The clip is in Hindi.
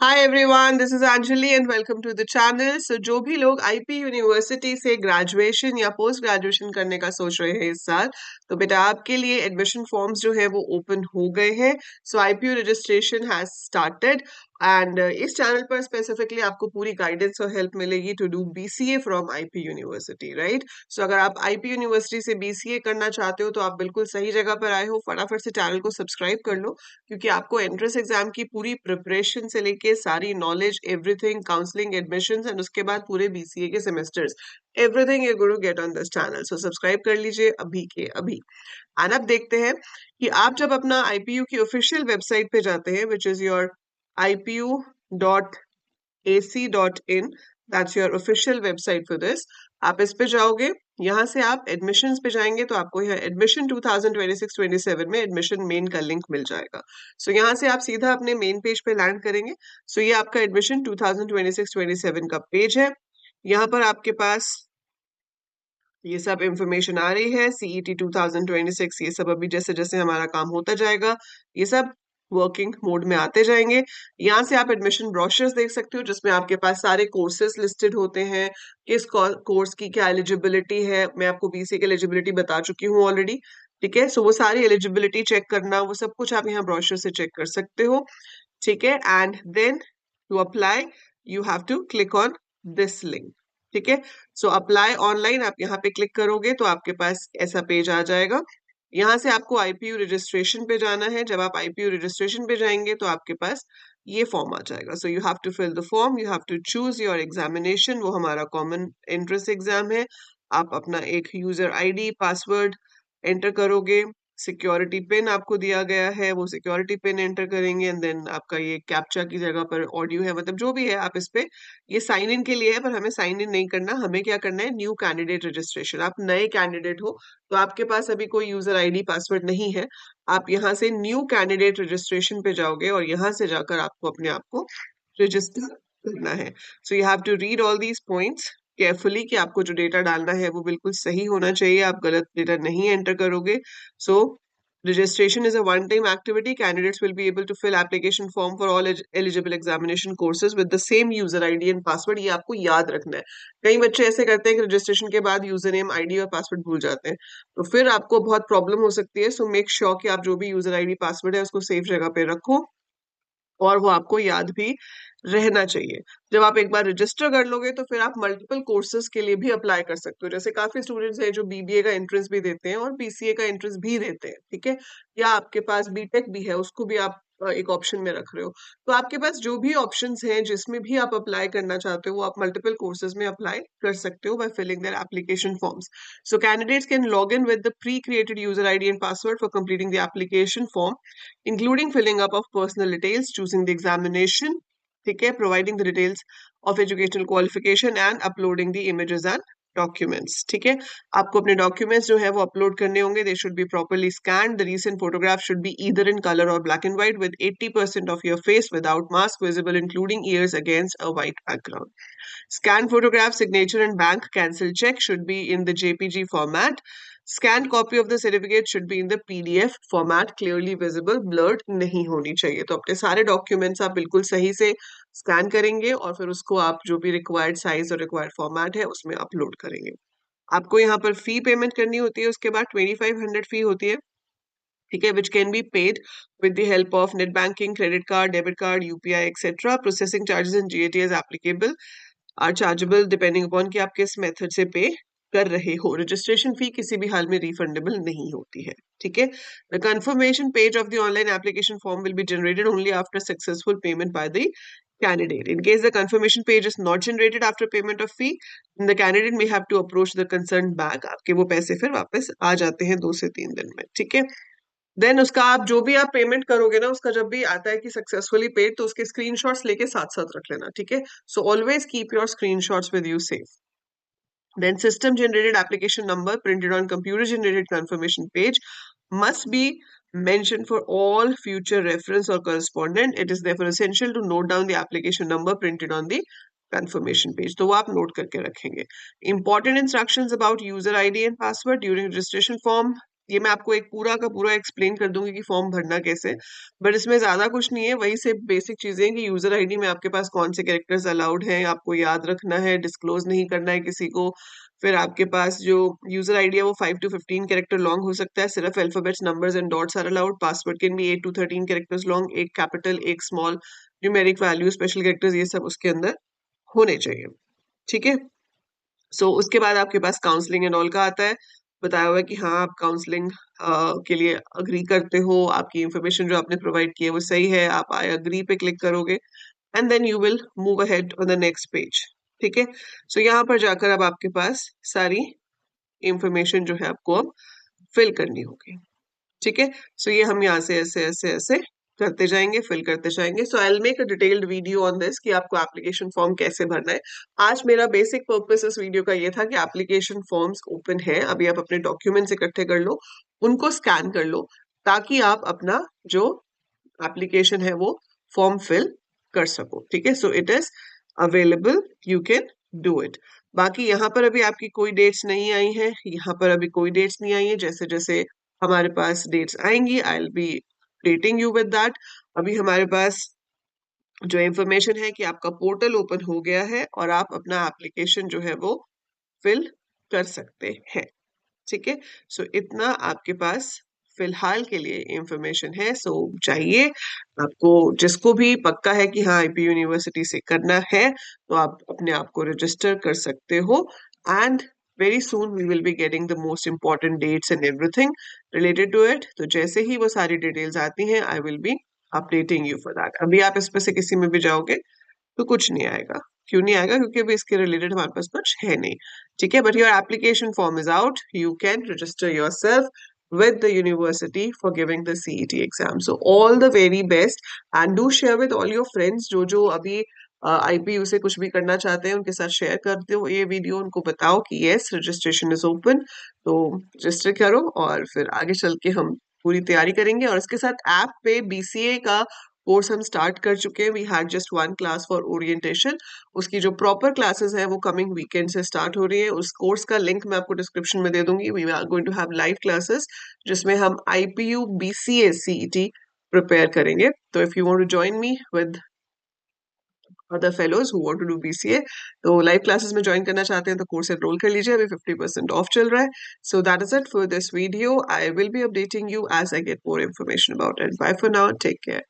Hi everyone, this is Anjali and welcome to the channel. So जो भी लोग आईपी यूनिवर्सिटी से ग्रेजुएशन या पोस्ट ग्रेजुएशन करने का सोच रहे हैं इस साल, तो बेटा आपके लिए एडमिशन फॉर्म्स जो है वो ओपन हो गए हैं। So IPU registration has started and इस चैनल पर स्पेसिफिकली आपको पूरी गाइडेंस और हेल्प मिलेगी to do BCA from IP university, right. So अगर आप आईपी यूनिवर्सिटी से बीसीए करना चाहते हो तो आप बिल्कुल सही जगह पर आए हो। फटाफट से चैनल को सब्सक्राइब कर लो, क्योंकि आपको एंट्रेंस एग्जाम की पूरी प्रिपरेशन से लेके सारी knowledge, everything, counselling, admissions and उसके बाद पूरे बीसीए के semesters, everything you going to get on this channel. So subscribe कर लीजिए अभी के अभी। एंड अब देखते हैं कि आप जब अपना आईपीयू की ऑफिशियल वेबसाइट पे जाते हैं, which is your ipu.ac.in, that's your official website for this. आप इस पे जाओगे, यहाँ से आप एडमिशन्स पे जाएंगे तो आपको यहाँ एडमिशन 2026-27 में एडमिशन मेन का लिंक मिल जाएगा। सो यहाँ से आप सीधा अपने मेन पेज पे लैंड करेंगे। सो ये आपका एडमिशन 2026-27 का पेज है। यहाँ पर आपके पास ये सब इंफॉर्मेशन आ रही है। सीईटी 2026, ये सब अभी जैसे जैसे हमारा काम होता जाएगा ये सब वर्किंग मोड में आते जाएंगे। यहाँ से आप एडमिशन ब्रोशर्स देख सकते हो, जिसमें आपके पास सारे कोर्सेज लिस्टेड होते हैं, किस कोर्स की क्या एलिजिबिलिटी है। मैं आपको बीसीए की एलिजिबिलिटी बता चुकी हूँ ऑलरेडी, ठीक है। सो वो सारी एलिजिबिलिटी चेक करना, वो सब कुछ आप यहाँ ब्रोशर से चेक कर सकते हो, ठीक है। And then to apply you have to click on this link, ठीक है। सो अप्लाई ऑनलाइन आप यहाँ पे क्लिक करोगे तो आपके पास ऐसा पेज आ जाएगा। यहाँ से आपको आईपीयू रजिस्ट्रेशन पे जाना है। जब आप आईपीयू रजिस्ट्रेशन पे जाएंगे तो आपके पास ये फॉर्म आ जाएगा। So you have to fill the form, you have to choose your examination. वो हमारा कॉमन एंट्रेंस एग्जाम है। आप अपना एक यूजर आईडी, पासवर्ड एंटर करोगे। सिक्योरिटी पिन आपको दिया गया है, वो सिक्योरिटी पिन एंटर करेंगे एंड देन आपका ये कैप्चा की जगह पर ऑडियो है, मतलब जो भी है आप इस पे, ये साइन इन के लिए है, पर हमें साइन इन नहीं करना। हमें क्या करना है, न्यू कैंडिडेट रजिस्ट्रेशन। आप नए कैंडिडेट हो तो आपके पास अभी कोई यूजर आईडी पासवर्ड नहीं है। आप यहाँ से न्यू कैंडिडेट रजिस्ट्रेशन पे जाओगे और यहाँ से जाकर आपको अपने आप को रजिस्टर करना है। So you have to read all these points carefully कि आपको जो डेटा डालना है वो बिल्कुल सही होना चाहिए, आप गलत डेटा नहीं एंटर करोगे। सो registration is a one-time activity. Candidates will be able to fill application form for all eligible examination courses with the same user ID and password. ये आपको याद रखना है। कई बच्चे ऐसे करते हैं कि रजिस्ट्रेशन के बाद यूजर नेम, आईडी और पासवर्ड भूल जाते हैं, तो फिर आपको बहुत प्रॉब्लम हो सकती है। सो मेक श्योर कि आप जो भी यूजर आईडी पासवर्ड है उसको सेफ जगह पे रखो और वो आपको याद भी रहना चाहिए। जब आप एक बार रजिस्टर कर लोगे तो फिर आप मल्टीपल कोर्सेज के लिए भी अप्लाई कर सकते हो। जैसे काफी स्टूडेंट्स हैं जो बीबीए का एंट्रेंस भी देते हैं और बीसीए का एंट्रेंस भी देते हैं, ठीक है। या आपके पास बीटेक भी है, उसको भी आप एक ऑप्शन में रख रहे हो। तो आपके पास जो भी ऑप्शंस हैं जिसमें भी आप अप्लाई करना चाहते हो वो आप मल्टीपल कोर्सेज में अप्लाई कर सकते हो by filling their application forms. So candidates can log in with the pre-created user ID and password for completing the application form, including filling up of personal details, choosing the examination, ठीक है, providing the details of educational qualification and uploading the images and documents, ठीक है। आपको अपने documents जो है वो upload करने होंगे। They should be properly scanned. The recent photograph should be either in color or black and white with 80% of your face without mask visible, including ears, against a white background. Scanned photograph, signature and bank cancel check should be in the JPG format. Scanned copy of the certificate should be in the PDF format, clearly visible, blurred नहीं होनी चाहिए। तो अपने सारे डॉक्यूमेंट्स आप बिल्कुल सही से स्कैन करेंगे और फिर उसको आप जो भी रिक्वायर्ड साइज और रिक्वायर्ड फॉर्मेट है उसमें अपलोड करेंगे। आपको यहाँ पर फी पेमेंट करनी होती है, उसके बाद 2500 फी होती है, ठीक है, which can be paid with the help of net banking, credit card, debit card, UPI, etc. Processing charges and GST as applicable are chargeable depending upon कि आप किस मेथड से पे कर रहे हो। रजिस्ट्रेशन फी किसी भी हाल में रिफंडेबल नहीं होती है, ठीक है। The confirmation page of the online application form will be generated only after successful payment by the candidate. In case the confirmation page is not generated after payment of fee, then the candidate may have to approach the concerned bank. आपके वो पैसे फिर वापस आ जाते हैं 2 से 3 दिन में, ठीक है। देन उसका आप जो भी आप पेमेंट करोगे ना, उसका जब भी आता है कि सक्सेसफुली पेड, तो उसके स्क्रीनशॉट्स लेके साथ साथ रख लेना, ठीक है। So always keep your screenshots with you safe. Then system generated application number printed on computer generated confirmation page must be mentioned for all future reference or correspondent. It is therefore essential to note down the application number printed on the confirmation page. तो वो आप नोट करके रखेंगे। Important instructions about user ID and password during registration form ये मैं आपको एक पूरा का पूरा एक्सप्लेन कर दूंगी कि फॉर्म भरना कैसे, बट इसमें ज्यादा कुछ नहीं है, वही से बेसिक चीजें हैं कि यूजर आईडी में आपके पास कौन से कैरेक्टर्स अलाउड हैं, आपको याद रखना है, डिस्क्लोज नहीं करना है किसी को। फिर आपके पास जो यूजर आईडी है वो 5 to 15 कैरेक्टर लॉन्ग हो सकता है, सिर्फ alphabets numbers and dots are allowed. Password can be 8 to 13 characters long, एक कैपिटल एक small, numeric value special characters ये सब उसके अंदर होने चाहिए। ठीक है। उसके बाद आपके पास काउंसलिंग एंड ऑल का आता है, बताया हुआ है कि हाँ आप काउंसलिंग के लिए अग्री करते हो, आपकी इंफॉर्मेशन जो आपने प्रोवाइड की है वो सही है, आप आई अग्री पे क्लिक करोगे and then you will move ahead on the next page. ठीक है। यहाँ पर जाकर अब आपके पास सारी इंफॉर्मेशन जो है आपको अब फिल करनी होगी। ठीक है। ये हम यहाँ से ऐसे ऐसे ऐसे करते जाएंगे, फिल करते जाएंगे। I will make a detailed video on this कि आपको एप्लीकेशन फॉर्म कैसे भरना है। आज मेरा बेसिक पर्पस इस वीडियो का ये था कि एप्लीकेशन फॉर्म्स ओपन है, अभी आप अपने डॉक्यूमेंट्स इकट्ठे कर लो, उनको स्कैन कर लो, ताकि आप अपना जो एप्लीकेशन है वो फॉर्म फिल कर सको। ठीक है। It is available, you can do it. बाकी यहाँ पर अभी आपकी कोई डेट्स नहीं आई है, यहाँ पर अभी कोई डेट्स नहीं आई है। जैसे जैसे हमारे पास डेट्स आएंगी आई will be updating you with that. अभी हमारे पास जो इंफॉर्मेशन है कि आपका पोर्टल ओपन हो गया है और आप अपना एप्लीकेशन जो है वो फिल कर सकते हैं। ठीक है। इतना आपके पास फिलहाल के लिए इंफॉर्मेशन है। चाहिए आपको, जिसको भी पक्का है कि हाँ आईपी यूनिवर्सिटी से करना है, तो आप अपने आप को रजिस्टर कर सकते हो। And very soon we will be getting the most important dates and everything related to it. तो जैसे ही वो सारी डिटेल्स आती हैं I will be updating you for that. अभी आप इसमें से किसी में भी जाओगे तो कुछ नहीं आएगा। क्यों नहीं आएगा? क्योंकि अभी इसके रिलेटेड हमारे पास कुछ है नहीं। ठीक है। But your application form is out, you can register your self with the university for giving the CET exam. So all the very best and do share with all your friends जो अभी IPU से कुछ भी करना चाहते हैं, उनके साथ शेयर करते हो ये वीडियो, उनको बताओ कि यस रजिस्ट्रेशन इज ओपन, तो रजिस्टर करो और फिर आगे चल के हम पूरी तैयारी करेंगे। और इसके साथ ऐप पे BCA का कोर्स हम स्टार्ट कर चुके हैं। We had just 1 class for orientation. उसकी जो प्रॉपर क्लासेस है वो कमिंग वीकेंड से स्टार्ट हो रही है। उस कोर्स का लिंक मैं आपको डिस्क्रिप्शन में दे दूंगी। We are going to have live classes जिसमें हम IPU BCA CET प्रिपेयर करेंगे। तो if you want to join me with other fellows who want to do BCA, तो लाइव क्लासेस में ज्वाइन करना चाहते हैं तो कोर्स एनरोल कर लीजिए, अभी 50% ऑफ चल रहा है। That is it for this video. I will be updating you as I get more information about it. Bye for now, take care.